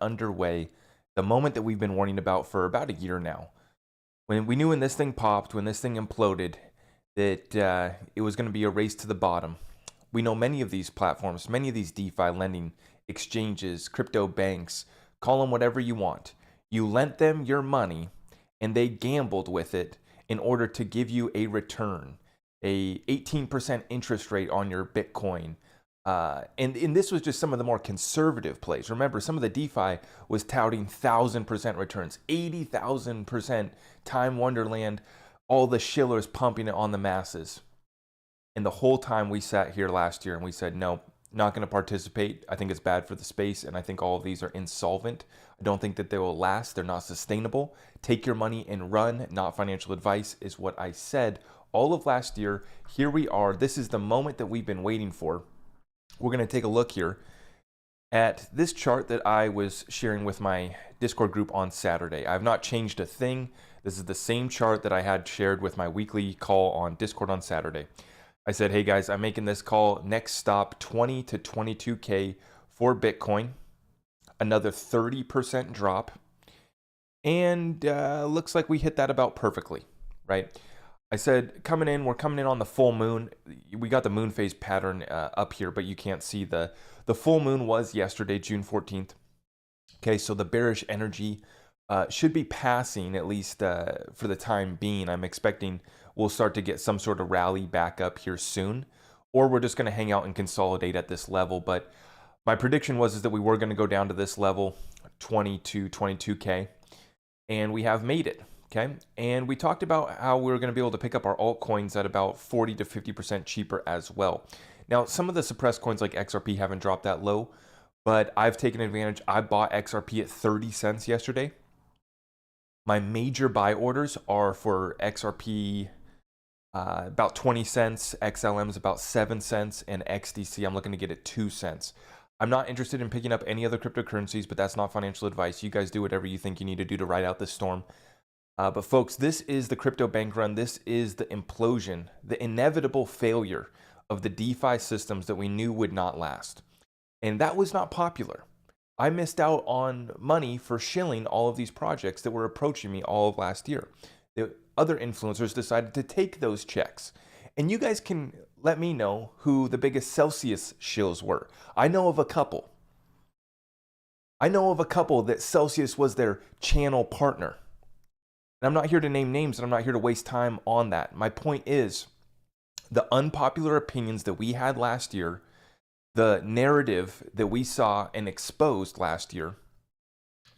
underway, the moment that we've been warning about for about a year now. When we knew when this thing popped, when this thing imploded, that it was going to be a race to the bottom. We know many of these platforms, many of these DeFi lending exchanges, crypto banks, call them whatever you want. You lent them your money and they gambled with it in order to give you a return, a 18% interest rate on your Bitcoin. And this was just some of the more conservative plays. Remember, some of the DeFi was touting 1,000% returns, 80,000% time wonderland, all the shillers pumping it on the masses. And the whole time we sat here last year and we said, no, not going to participate. I think it's bad for the space. And I think all of these are insolvent. I don't think that they will last. They're not sustainable. Take your money and run. Not financial advice is what I said all of last year. Here we are. This is the moment that we've been waiting for. We're going to take a look here at this chart that I was sharing with my Discord group on Saturday. I have not changed a thing. This is the same chart that I had shared with my weekly call on Discord on Saturday. I said, hey guys, I'm making this call. Next stop, 20 to 22K for Bitcoin. Another 30% drop. And looks like we hit that about perfectly, right? I said, we're coming in on the full moon. We got the moon phase pattern up here, but you can't see the full moon was yesterday, June 14th. Okay, so the bearish energy should be passing, at least for the time being. I'm expecting we'll start to get some sort of rally back up here soon, or we're just going to hang out and consolidate at this level. But my prediction was that we were going to go down to this level, 20 to 22K, and we have made it. Okay, and we talked about how we were going to be able to pick up our altcoins at about 40 to 50% cheaper as well. Now, some of the suppressed coins like XRP haven't dropped that low, but I've taken advantage. I bought XRP at 30 cents yesterday. My major buy orders are for XRP about 20 cents, XLM is about 7 cents, and XDC I'm looking to get at 2 cents. I'm not interested in picking up any other cryptocurrencies, but that's not financial advice. You guys do whatever you think you need to do to ride out this storm. But folks, this is the crypto bank run. This is the implosion, the inevitable failure of the DeFi systems that we knew would not last. And that was not popular. I missed out on money for shilling all of these projects that were approaching me all of last year. The other influencers decided to take those checks. And you guys can let me know who the biggest Celsius shills were. I know of a couple. I know of a couple that Celsius was their channel partner. And I'm not here to name names, and I'm not here to waste time on that. My point is, the unpopular opinions that we had last year, the narrative that we saw and exposed last year,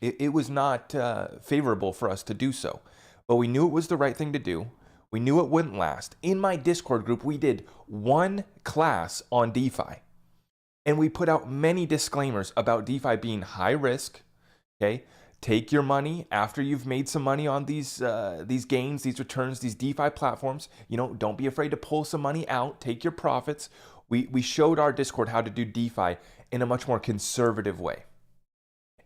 it was not favorable for us to do so. But we knew it was the right thing to do. We knew it wouldn't last. In my Discord group, we did one class on DeFi. And we put out many disclaimers about DeFi being high risk, okay? Take your money after you've made some money on these gains, these returns, these DeFi platforms. You know, don't be afraid to pull some money out. Take your profits. We showed our Discord how to do DeFi in a much more conservative way.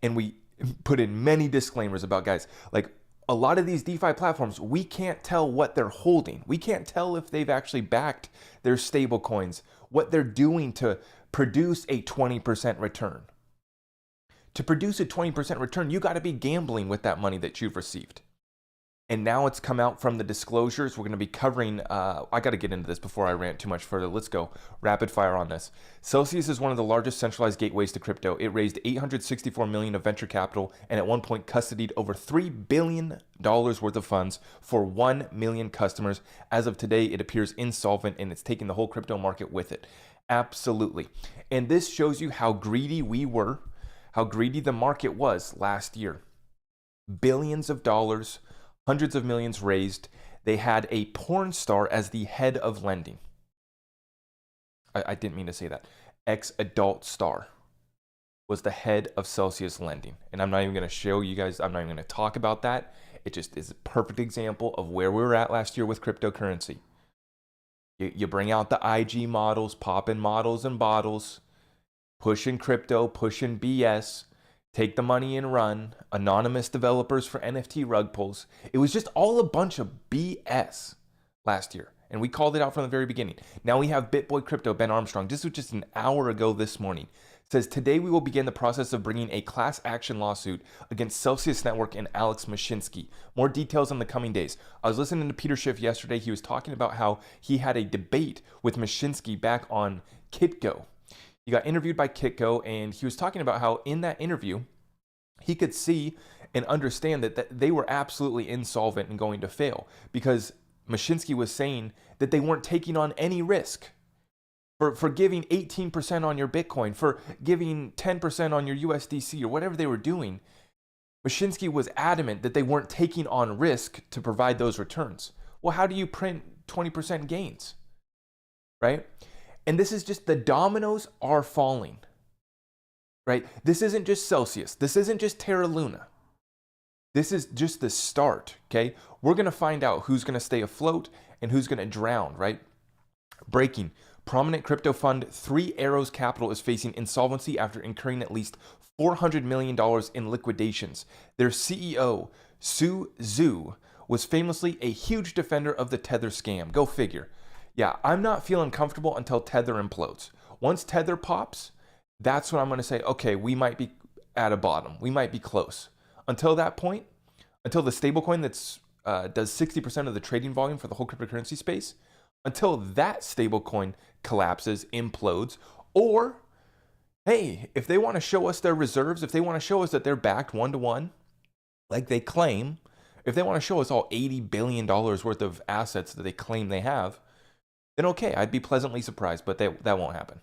And we put in many disclaimers about, guys, like a lot of these DeFi platforms, we can't tell what they're holding. We can't tell if they've actually backed their stable coins, what they're doing to produce a 20% return. To produce a 20% return, you got to be gambling with that money that you've received. And now it's come out from the disclosures. We're going to be covering, I got to get into this before I rant too much further. Let's go rapid fire on this. Celsius is one of the largest centralized gateways to crypto. It raised $864 million of venture capital and at one point custodied over $3 billion worth of funds for 1 million customers. As of today, it appears insolvent and it's taking the whole crypto market with it. Absolutely. And this shows you how greedy we were, how greedy the market was last year. Billions of dollars, hundreds of millions raised. They had a porn star as the head of lending. I didn't mean to say that. Ex-adult star was the head of Celsius lending. And I'm not even going to show you guys, I'm not even going to talk about that. It just is a perfect example of where we were at last year with cryptocurrency. You bring out the IG models, popping models and bottles, pushing crypto, pushing BS, take the money and run, anonymous developers for NFT rug pulls. It was just all a bunch of BS last year. And we called it out from the very beginning. Now we have BitBoy Crypto, Ben Armstrong. This was just an hour ago this morning, says, today we will begin the process of bringing a class action lawsuit against Celsius Network and Alex Mashinsky. More details in the coming days. I was listening to Peter Schiff yesterday. He was talking about how he had a debate with Mashinsky back on Kitco. He got interviewed by Kitco, and he was talking about how in that interview, he could see and understand that they were absolutely insolvent and going to fail, because Mashinsky was saying that they weren't taking on any risk. For giving 18% on your Bitcoin, for giving 10% on your USDC, or whatever they were doing, Mashinsky was adamant that they weren't taking on risk to provide those returns. Well, how do you print 20% gains, right? And this is just, the dominoes are falling, right? This isn't just Celsius. This isn't just Terra Luna. This is just the start, okay? We're going to find out who's going to stay afloat and who's going to drown, right? Breaking. Prominent crypto fund Three Arrows Capital is facing insolvency after incurring at least $400 million in liquidations. Their CEO, Su Zhu, was famously a huge defender of the Tether scam. Go figure. Yeah, I'm not feeling comfortable until Tether implodes. Once Tether pops, that's when I'm going to say, okay, we might be at a bottom. We might be close. Until that point, until the stablecoin that's does 60% of the trading volume for the whole cryptocurrency space, until that stablecoin collapses, implodes, or, hey, if they want to show us their reserves, if they want to show us that they're backed 1-to-1, like they claim, if they want to show us all $80 billion worth of assets that they claim they have, then okay, I'd be pleasantly surprised, but that won't happen.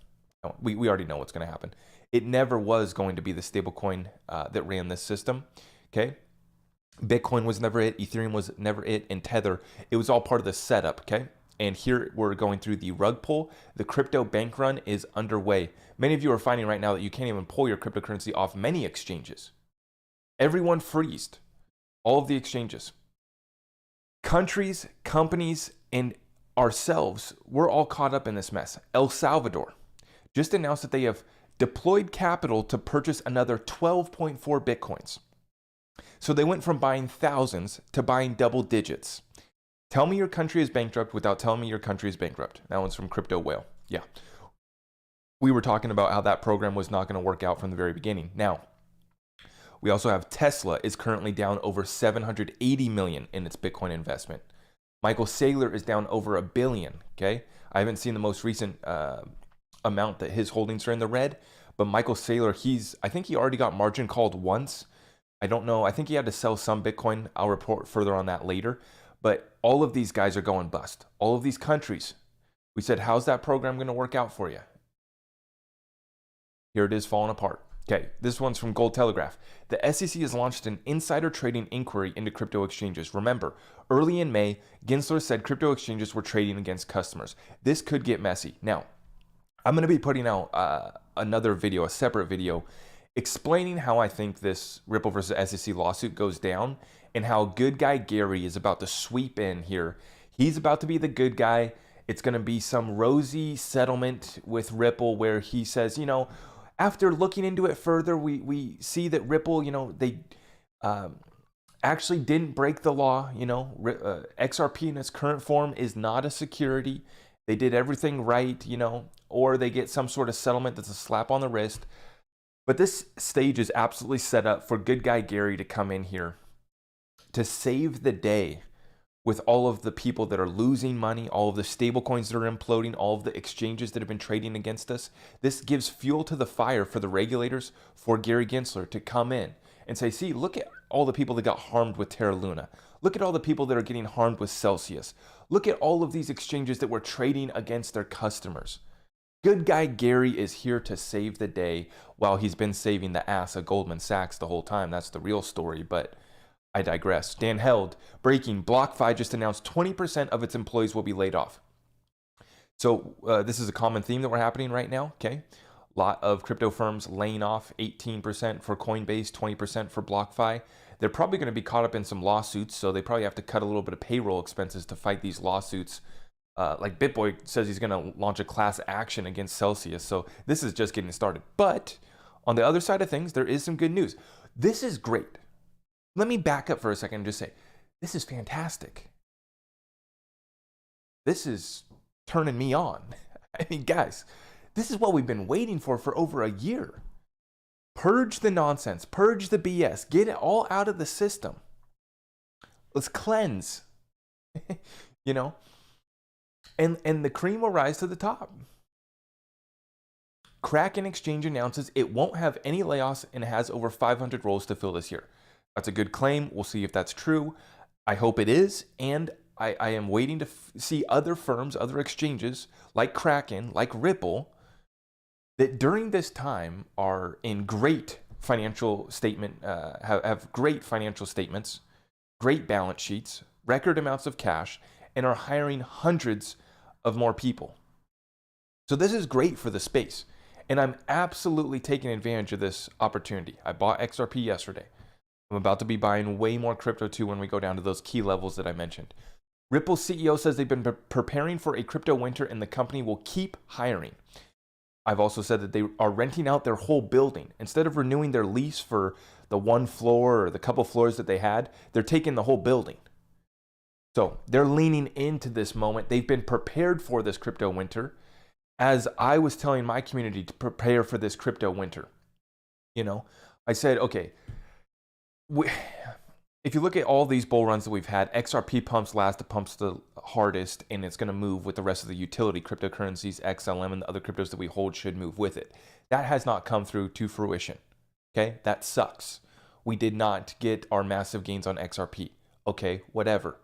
We already know what's going to happen. It never was going to be the stablecoin that ran this system, okay? Bitcoin was never it, Ethereum was never it, and Tether, it was all part of the setup, okay? And here we're going through the rug pull. The crypto bank run is underway. Many of you are finding right now that you can't even pull your cryptocurrency off many exchanges. Everyone freezed. All of the exchanges. Countries, companies, and ourselves, we're all caught up in this mess. El Salvador just announced that they have deployed capital to purchase another 12.4 Bitcoins. So they went from buying thousands to buying double digits. Tell me your country is bankrupt without telling me your country is bankrupt. That one's from Crypto Whale. Yeah. We were talking about how that program was not going to work out from the very beginning. Now, we also have Tesla is currently down over 780 million in its Bitcoin investment. Michael Saylor is down over $1 billion, okay? I haven't seen the most recent amount that his holdings are in the red, but Michael Saylor, I think he already got margin called once. I don't know. I think he had to sell some Bitcoin. I'll report further on that later. But all of these guys are going bust. All of these countries. We said, how's that program going to work out for you? Here it is falling apart. Okay, this one's from Gold Telegraph. The SEC has launched an insider trading inquiry into crypto exchanges. Remember, early in May, Gensler said crypto exchanges were trading against customers. This could get messy. Now, I'm going to be putting out another video, a separate video, explaining how I think this Ripple versus SEC lawsuit goes down and how good guy Gary is about to sweep in here. He's about to be the good guy. It's going to be some rosy settlement with Ripple where he says, after looking into it further, we see that Ripple, they actually didn't break the law. XRP in its current form is not a security. They did everything right, or they get some sort of settlement that's a slap on the wrist. But this stage is absolutely set up for good guy Gary to come in here to save the day with all of the people that are losing money, all of the stable coins that are imploding, all of the exchanges that have been trading against us. This gives fuel to the fire for the regulators, for Gary Gensler to come in and say, see, look at all the people that got harmed with Terra Luna. Look at all the people that are getting harmed with Celsius. Look at all of these exchanges that were trading against their customers. Good guy Gary is here to save the day while he's been saving the ass of Goldman Sachs the whole time. That's the real story, but I digress. Dan Held, breaking, BlockFi just announced 20% of its employees will be laid off. So this is a common theme that we're happening right now, okay? A lot of crypto firms laying off, 18% for Coinbase, 20% for BlockFi. They're probably going to be caught up in some lawsuits, so they probably have to cut a little bit of payroll expenses to fight these lawsuits. Like BitBoy says he's going to launch a class action against Celsius, so this is just getting started. But on the other side of things, there is some good news. This is great. Let me back up for a second and just say, this is fantastic. This is turning me on. I mean, guys, This is what we've been waiting for over a year. Purge the nonsense, purge the BS, get it all out of the system. Let's cleanse, you know, and the cream will rise to the top. Kraken Exchange announces it won't have any layoffs and has over 500 roles to fill this year. That's a good claim. We'll see if that's true. I hope it is. And I am waiting to see other firms, other exchanges like Kraken, like Ripple, that during this time are in great financial statement, have great financial statements, great balance sheets, record amounts of cash, and are hiring hundreds of more people. So this is great for the space. And I'm absolutely taking advantage of this opportunity. I bought XRP yesterday. I'm about to be buying way more crypto too when we go down to those key levels that I mentioned. Ripple's CEO says they've been preparing for a crypto winter and the company will keep hiring. I've also said that they are renting out their whole building. Instead of renewing their lease for the one floor or the couple floors that they had, they're taking the whole building. So they're leaning into this moment. They've been prepared for this crypto winter, as I was telling my community to prepare for this crypto winter. You know, I said, okay, if you look at all these bull runs that we've had, XRP pumps last, it pumps the hardest, and it's going to move with the rest of the utility cryptocurrencies. XLM and the other cryptos that we hold should move with it. That has not come through to fruition. Okay, that sucks. We did not get our massive gains on XRP. Okay, whatever.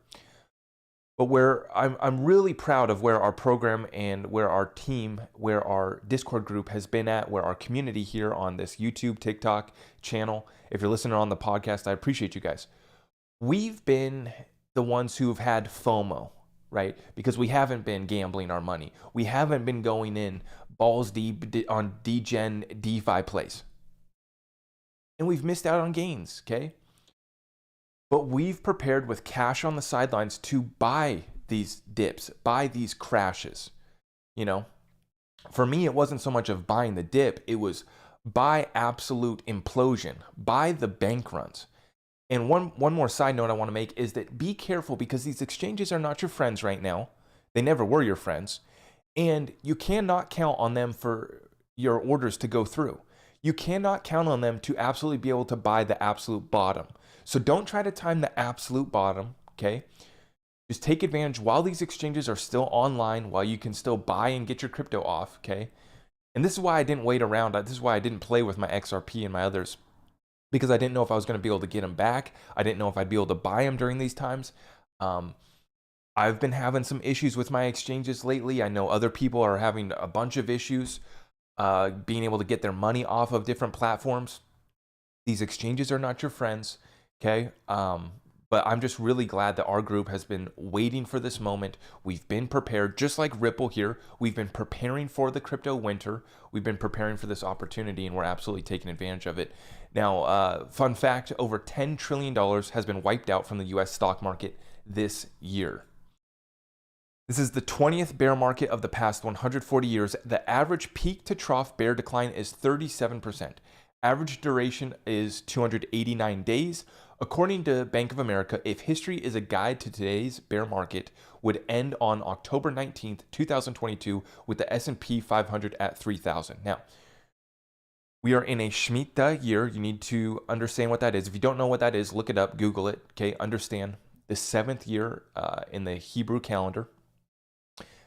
But where I'm really proud of where our program and where our team, where our Discord group has been at, where our community here on this YouTube, TikTok channel, if you're listening on the podcast, I appreciate you guys. We've been the ones who've had FOMO, right? Because we haven't been gambling our money. We haven't been going in balls deep on degen DeFi plays. And we've missed out on gains, okay? But we've prepared with cash on the sidelines to buy these dips, buy these crashes. You know, for me, it wasn't so much of buying the dip. It was buy absolute implosion, buy the bank runs. And one more side note I want to make is that be careful because these exchanges are not your friends right now. They never were your friends. And you cannot count on them for your orders to go through. You cannot count on them to absolutely be able to buy the absolute bottom. So don't try to time the absolute bottom, okay? Just take advantage while these exchanges are still online, while you can still buy and get your crypto off, okay? And this is why I didn't wait around. This is why I didn't play with my XRP and my others, because I didn't know if I was going to be able to get them back. I didn't know if I'd be able to buy them during these times. I've been having some issues with my exchanges lately. I know other people are having a bunch of issues being able to get their money off of different platforms. These exchanges are not your friends. Okay, but I'm just really glad that our group has been waiting for this moment. We've been prepared, just like Ripple here. We've been preparing for the crypto winter. We've been preparing for this opportunity, and we're absolutely taking advantage of it. Now, fun fact, over $10 trillion has been wiped out from the U.S. stock market this year. This is the 20th bear market of the past 140 years. The average peak to trough bear decline is 37%. Average duration is 289 days. According to Bank of America, if history is a guide to today's bear market, would end on October 19th, 2022 with the S&P 500 at 3,000. Now, we are in a Shemitah year. You need to understand what that is. If you don't know what that is, look it up, Google it, okay? Understand the 7th year in the Hebrew calendar.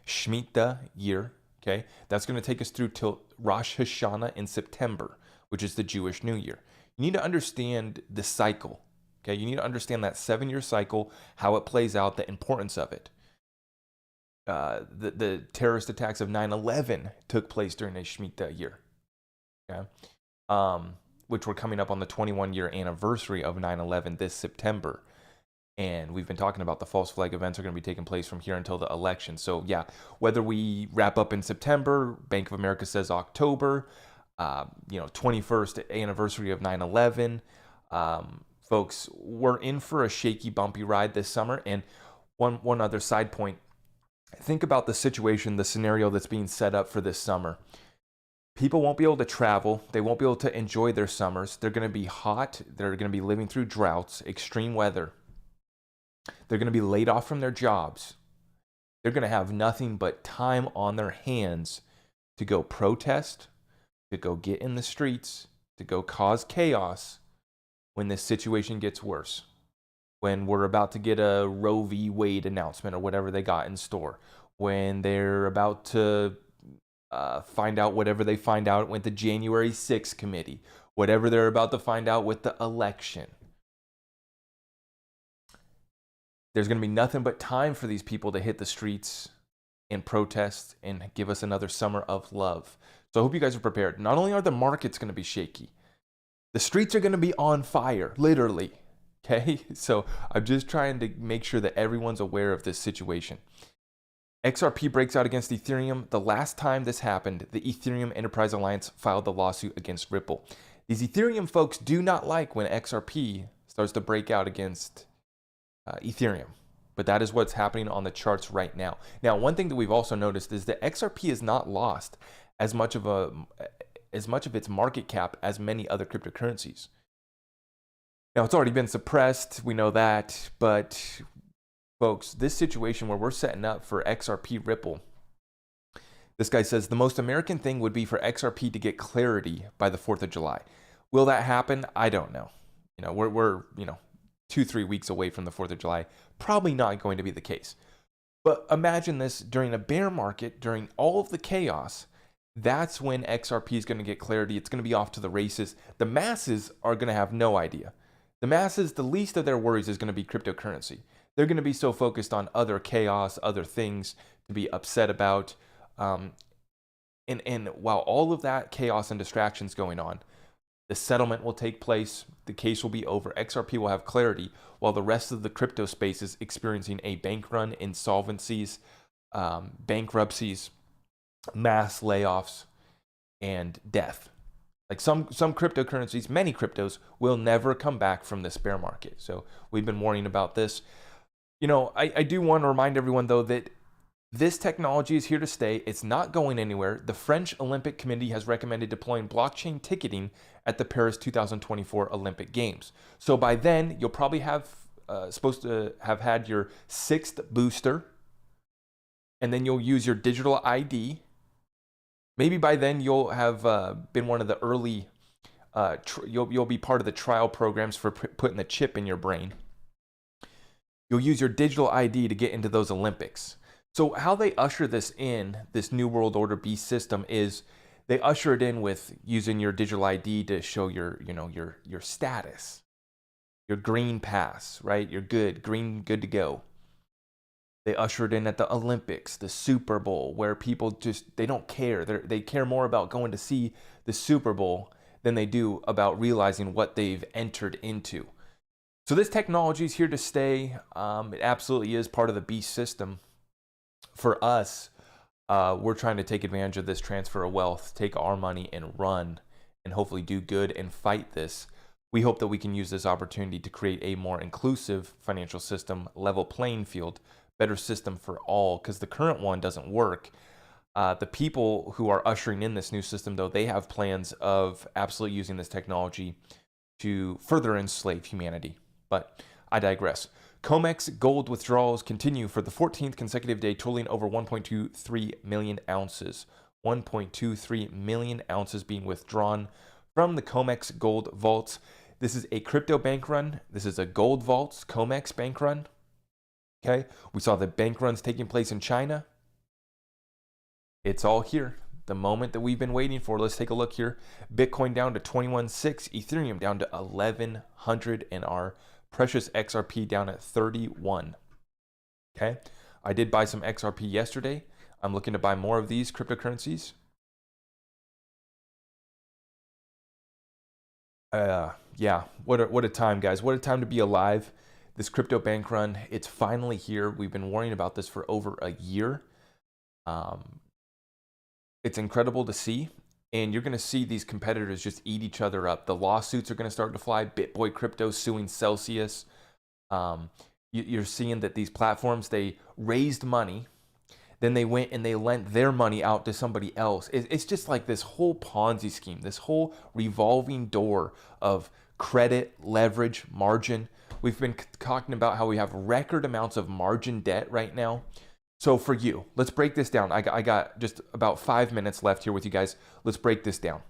Shemitah year, okay? That's going to take us through till Rosh Hashanah in September, which is the Jewish New Year. You need to understand the cycle. Okay, you need to understand that 7-year cycle, how it plays out, the importance of it. The terrorist attacks of 9/11 took place during a Shemitah year. Okay, which we're coming up on the 21-year anniversary of 9/11 this September. And we've been talking about the false flag events are going to be taking place from here until the election. So yeah, whether we wrap up in September, Bank of America says October, 21st anniversary of 9/11. Folks, we're in for a shaky, bumpy ride this summer. And one other side point, think about the situation, the scenario that's being set up for this summer. People won't be able to travel. They won't be able to enjoy their summers. They're going to be hot. They're going to be living through droughts, extreme weather. They're going to be laid off from their jobs. They're going to have nothing but time on their hands to go protest, to go get in the streets, to go cause chaos when this situation gets worse. When we're about to get a Roe v. Wade announcement or whatever they got in store. When they're about to find out whatever they find out with the January 6th committee. Whatever they're about to find out with the election. There's going to be nothing but time for these people to hit the streets and protest and give us another summer of love. So I hope you guys are prepared. Not only are the markets going to be shaky, the streets are going to be on fire, literally. Okay, so I'm just trying to make sure that everyone's aware of this situation. XRP breaks out against Ethereum. The last time this happened, the Ethereum Enterprise Alliance filed the lawsuit against Ripple. These Ethereum folks do not like when XRP starts to break out against Ethereum. But that is what's happening on the charts right now. Now, one thing that we've also noticed is that XRP has not lost as much of its market cap as many other cryptocurrencies. Now, it's already been suppressed, we know that, but folks, this situation where we're setting up for XRP Ripple, this guy says the most American thing would be for XRP to get clarity by the 4th of July. Will that happen? I don't know. We're 2-3 weeks away from the 4th of July. Probably not going to be the case. But imagine this during a bear market, during all of the chaos. That's when XRP is going to get clarity. It's going to be off to the races. The masses are going to have no idea. The masses, the least of their worries is going to be cryptocurrency. They're going to be so focused on other chaos, other things to be upset about. And while all of that chaos and distractions going on, the settlement will take place. The case will be over. XRP will have clarity while the rest of the crypto space is experiencing a bank run, insolvencies, bankruptcies, mass layoffs, and death. Like some cryptocurrencies, many cryptos will never come back from this bear market. So we've been warning about this. I do want to remind everyone, though, that this technology is here to stay. It's not going anywhere. The French Olympic Committee has recommended deploying blockchain ticketing at the Paris 2024 Olympic Games. So by then, you'll probably have supposed to have had your 6th booster, and then you'll use your digital ID. Maybe by then you'll have been one of the early, you'll be part of the trial programs for putting the chip in your brain. You'll use your digital ID to get into those Olympics. So how they usher this in, this New World Order beast system, is they usher it in with using your digital ID to show your status, your green pass, right? You're good, green, good to go. They usher it in at the Olympics, the Super Bowl, where people they don't care. They care more about going to see the Super Bowl than they do about realizing what they've entered into. So this technology is here to stay. It absolutely is part of the beast system. For us, we're trying to take advantage of this transfer of wealth, take our money and run, and hopefully do good and fight this. We hope that we can use this opportunity to create a more inclusive financial system, level playing field, better system for all, because the current one doesn't work. The people who are ushering in this new system, though, they have plans of absolutely using this technology to further enslave humanity. But I digress. COMEX gold withdrawals continue for the 14th consecutive day, totaling over 1.23 million ounces. 1.23 million ounces being withdrawn from the COMEX gold vaults. This is a crypto bank run. This is a gold vaults COMEX bank run. Okay, we saw the bank runs taking place in China. It's all here. The moment that we've been waiting for. Let's take a look here. Bitcoin down to 21.6, Ethereum down to 1,100, and our precious XRP down at 31. Okay, I did buy some XRP yesterday. I'm looking to buy more of these cryptocurrencies. Yeah, what a time, guys. What a time to be alive. This crypto bank run, it's finally here. We've been worrying about this for over a year. It's incredible to see. And you're going to see these competitors just eat each other up. The lawsuits are going to start to fly. BitBoy Crypto suing Celsius. You're seeing that these platforms, they raised money. Then they went and they lent their money out to somebody else. It's just like this whole Ponzi scheme, this whole revolving door of credit, leverage, margin. We've been talking about how we have record amounts of margin debt right now. So for you, let's break this down. I got just about 5 minutes left here with you guys. Let's break this down.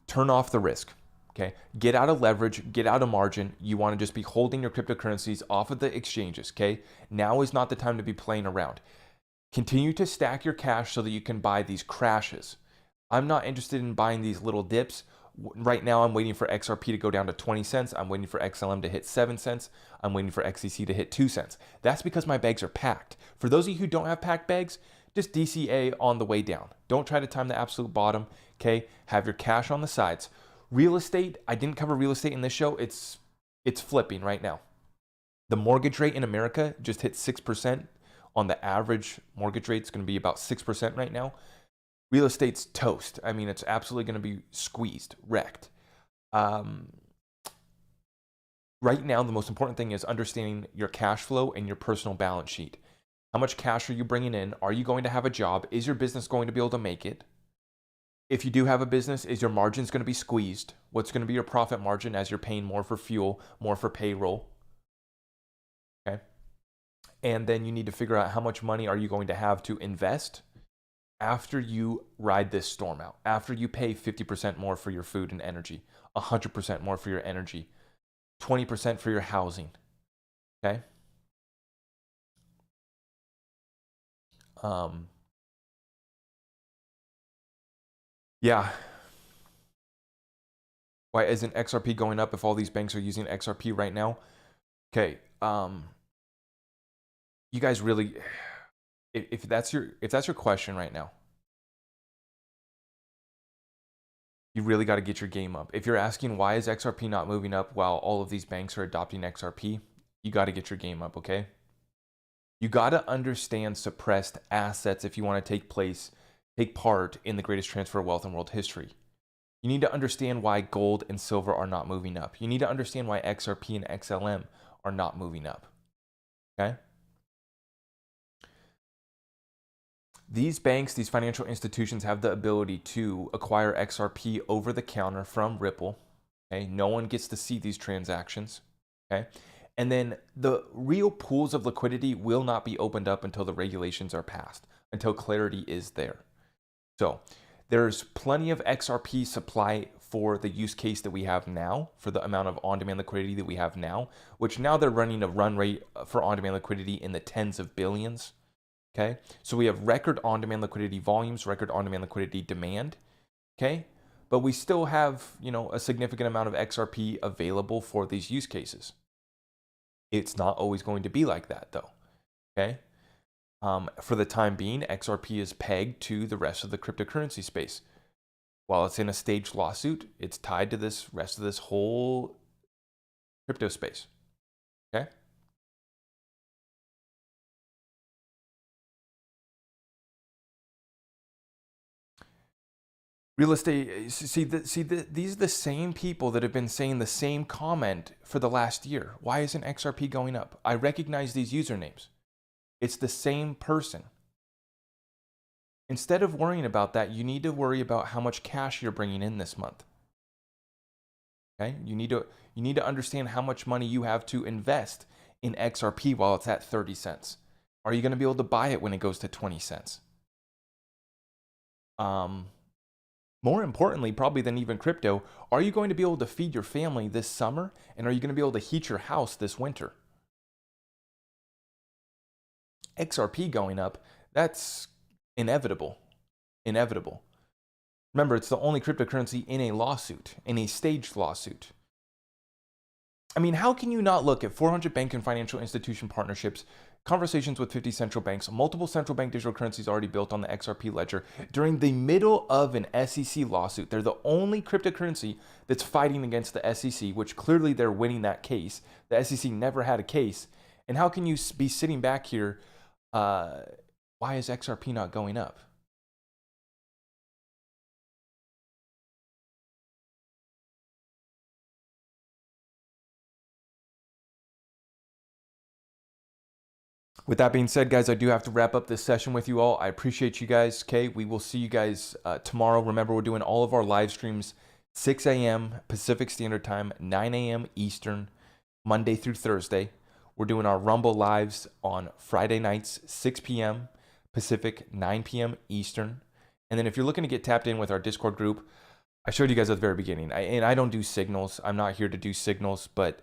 Turn off the risk. Okay, get out of leverage, get out of margin. You want to just be holding your cryptocurrencies off of the exchanges. Okay, now is not the time to be playing around. Continue to stack your cash so that you can buy these crashes. I'm not interested in buying these little dips. Right now, I'm waiting for XRP to go down to 20 cents. I'm waiting for XLM to hit 7 cents. I'm waiting for XCC to hit 2 cents. That's because my bags are packed. For those of you who don't have packed bags, just DCA on the way down. Don't try to time the absolute bottom. Okay, have your cash on the sides. Real estate, I didn't cover real estate in this show. It's flipping right now. The mortgage rate in America just hit 6%. On the average mortgage rate, it's going to be about 6% right now. Real estate's toast. I mean, it's absolutely going to be squeezed, wrecked. Right now, the most important thing is understanding your cash flow and your personal balance sheet. How much cash are you bringing in? Are you going to have a job? Is your business going to be able to make it? If you do have a business, is your margins going to be squeezed? What's going to be your profit margin as you're paying more for fuel, more for payroll? Okay. And then you need to figure out how much money are you going to have to invest after you ride this storm out, after you pay 50% more for your food and energy, 100% more for your energy, 20% for your housing. Okay. Yeah. Why isn't XRP going up if all these banks are using XRP right now? Okay. You guys really, if that's your question right now, you really got to get your game up. If you're asking why is XRP not moving up while all of these banks are adopting XRP, you got to get your game up, okay? You got to understand suppressed assets if you want to take part in the greatest transfer of wealth in world history. You need to understand why gold and silver are not moving up. You need to understand why XRP and XLM are not moving up, okay? These banks, these financial institutions have the ability to acquire XRP over the counter from Ripple. Okay, no one gets to see these transactions. Okay, and then the real pools of liquidity will not be opened up until the regulations are passed, until clarity is there. So there's plenty of XRP supply for the use case that we have now, for the amount of on-demand liquidity that we have now, which now they're running a run rate for on-demand liquidity in the tens of billions. Okay, so we have record on-demand liquidity volumes, record on-demand liquidity demand. Okay, but we still have, a significant amount of XRP available for these use cases. It's not always going to be like that, though. Okay, for the time being, XRP is pegged to the rest of the cryptocurrency space. While it's in a staged lawsuit, it's tied to this rest of this whole crypto space. Okay. Real estate, these are the same people that have been saying the same comment for the last year. Why isn't XRP going up? I recognize these usernames. It's the same person. Instead of worrying about that, you need to worry about how much cash you're bringing in this month. Okay? You need to understand how much money you have to invest in XRP while it's at 30 cents. Are you going to be able to buy it when it goes to 20 cents? More importantly, probably than even crypto, are you going to be able to feed your family this summer? And are you going to be able to heat your house this winter? XRP going up, that's inevitable. Inevitable. Remember, it's the only cryptocurrency in a lawsuit, in a staged lawsuit. I mean, how can you not look at 400 bank and financial institution partnerships, conversations with 50 central banks, multiple central bank digital currencies already built on the XRP ledger during the middle of an SEC lawsuit? They're the only cryptocurrency that's fighting against the SEC, which clearly they're winning that case. The SEC never had a case. And how can you be sitting back here? Why is XRP not going up? With that being said, guys, I do have to wrap up this session with you all. I appreciate you guys. Okay, we will see you guys tomorrow. Remember, we're doing all of our live streams 6 a.m. Pacific Standard Time, 9 a.m. Eastern, Monday through Thursday. We're doing our Rumble lives on Friday nights, 6 p.m. Pacific, 9 p.m. Eastern. And then if you're looking to get tapped in with our Discord group, I showed you guys at the very beginning. I don't do signals. I'm not here to do signals, but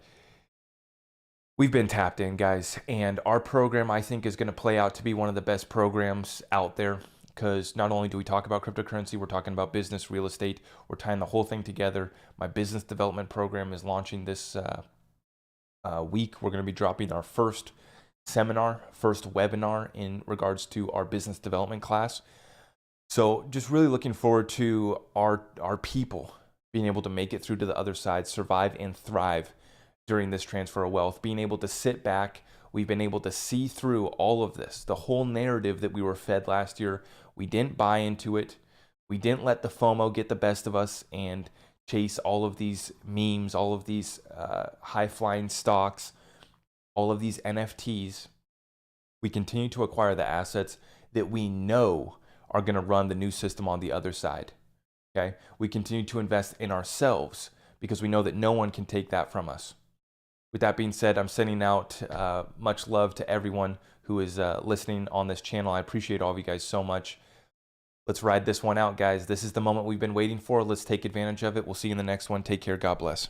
we've been tapped in, guys. And our program, I think, is going to play out to be one of the best programs out there, because not only do we talk about cryptocurrency, we're talking about business, real estate. We're tying the whole thing together. My business development program is launching this week. We're going to be dropping our first seminar, first webinar in regards to our business development class. So just really looking forward to our people being able to make it through to the other side, survive and thrive during this transfer of wealth, being able to sit back. We've been able to see through all of this, the whole narrative that we were fed last year. We didn't buy into it. We didn't let the FOMO get the best of us and chase all of these memes, all of these high-flying stocks, all of these NFTs. We continue to acquire the assets that we know are going to run the new system on the other side. Okay? We continue to invest in ourselves because we know that no one can take that from us. With that being said, I'm sending out much love to everyone who is listening on this channel. I appreciate all of you guys so much. Let's ride this one out, guys. This is the moment we've been waiting for. Let's take advantage of it. We'll see you in the next one. Take care. God bless.